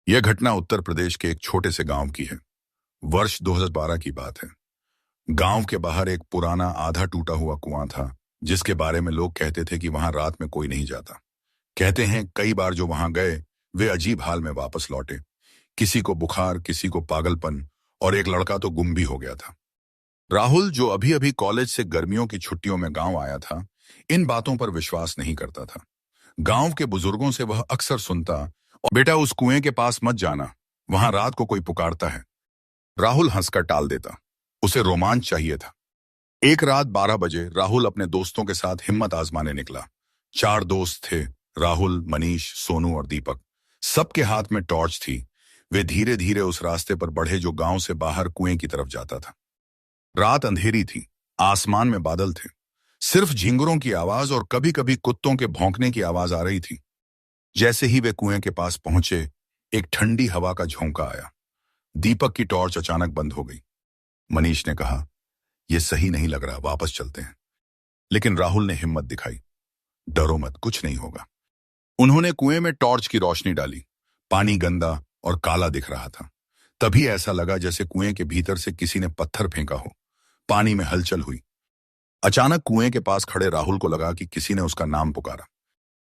यह घटना उत्तर प्रदेश के एक छोटे से गांव की है। वर्ष 2012 की बात है। गांव के बाहर एक पुराना आधा टूटा हुआ कुआं था, जिसके बारे में लोग कहते थे कि वहां रात में कोई नहीं जाता। कहते हैं कई बार जो वहां गए वे अजीब हाल में वापस लौटे। किसी को बुखार, किसी को पागलपन, और एक लड़का तो गुम भी हो गया था। राहुल, जो अभी अभी कॉलेज से गर्मियों की छुट्टियों में गांव आया था, इन बातों पर विश्वास नहीं करता था। गांव के बुजुर्गों से वह अक्सर सुनता, और बेटा उस कुएं के पास मत जाना, वहां रात को कोई पुकारता है। राहुल हंसकर टाल देता। उसे रोमांच चाहिए था। एक रात 12 बजे राहुल अपने दोस्तों के साथ हिम्मत आजमाने निकला। 4 दोस्त थे, राहुल, मनीष, सोनू और दीपक। सबके हाथ में टॉर्च थी। वे धीरे धीरे उस रास्ते पर बढ़े जो गांव से बाहर कुएं की तरफ जाता था। रात अंधेरी थी, आसमान में बादल थे। सिर्फ झिंगुरों की आवाज और कभी कभी कुत्तों के भौंकने की आवाज आ रही थी। जैसे ही वे कुएं के पास पहुंचे, एक ठंडी हवा का झोंका आया। दीपक की टॉर्च अचानक बंद हो गई। मनीष ने कहा, यह सही नहीं लग रहा, वापस चलते हैं। लेकिन राहुल ने हिम्मत दिखाई। डरो मत, कुछ नहीं होगा। उन्होंने कुएं में टॉर्च की रोशनी डाली। पानी गंदा और काला दिख रहा था। तभी ऐसा लगा जैसे कुएं के भीतर से किसी ने पत्थर फेंका हो। पानी में हलचल हुई। अचानक कुएं के पास खड़े राहुल को लगा कि किसी ने उसका नाम पुकारा।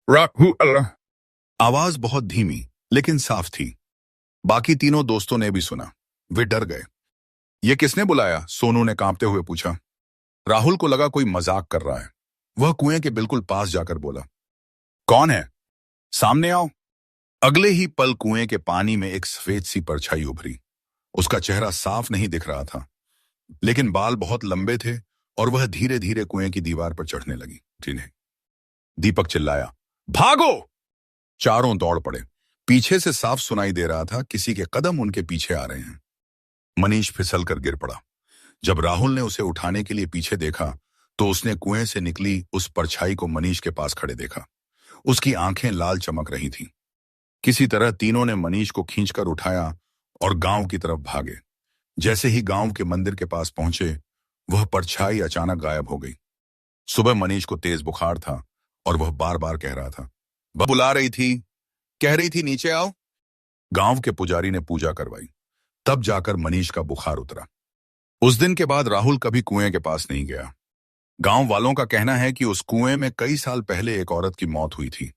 राहुल। आवाज बहुत धीमी लेकिन साफ थी। बाकी तीनों दोस्तों ने भी सुना। वे डर गए। ये किसने बुलाया? सोनू ने कांपते हुए पूछा। राहुल को लगा कोई मजाक कर रहा है। वह कुएं के बिल्कुल पास जाकर बोला, कौन है? सामने आओ। अगले ही पल कुएं के पानी में एक सफेद सी परछाई उभरी। उसका चेहरा साफ नहीं दिख रहा था, लेकिन बाल बहुत लंबे थे और वह धीरे धीरे कुएं की दीवार पर चढ़ने लगी। जिन्हें दीपक चिल्लाया, भागो! चारों दौड़ पड़े। पीछे से साफ सुनाई दे रहा था किसी के कदम उनके पीछे आ रहे हैं। मनीष फिसल कर गिर पड़ा। जब राहुल ने उसे उठाने के लिए पीछे देखा तो उसने कुएं से निकली उस परछाई को मनीष के पास खड़े देखा। उसकी आंखें लाल चमक रही थीं। किसी तरह तीनों ने मनीष को खींचकर उठाया और गांव की तरफ भागे। जैसे ही गांव के मंदिर के पास पहुंचे, वह परछाई अचानक गायब हो गई। सुबह मनीष को तेज बुखार था और वह बार बार कह रहा था, बुला रही थी, कह रही थी नीचे आओ। गांव के पुजारी ने पूजा करवाई। तब जाकर मनीष का बुखार उतरा। उस दिन के बाद राहुल कभी कुएं के पास नहीं गया। गांव वालों का कहना है कि उस कुएं में कई साल पहले एक औरत की मौत हुई थी।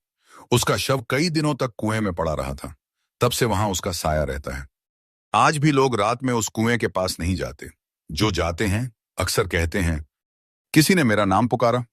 उसका शव कई दिनों तक कुएं में पड़ा रहा था। तब से वहां उसका साया रहता है। आज भी लोग रात में उस कुएं के पास नहीं जाते। जो जाते हैं अक्सर कहते हैं, किसी ने मेरा नाम पुकारा।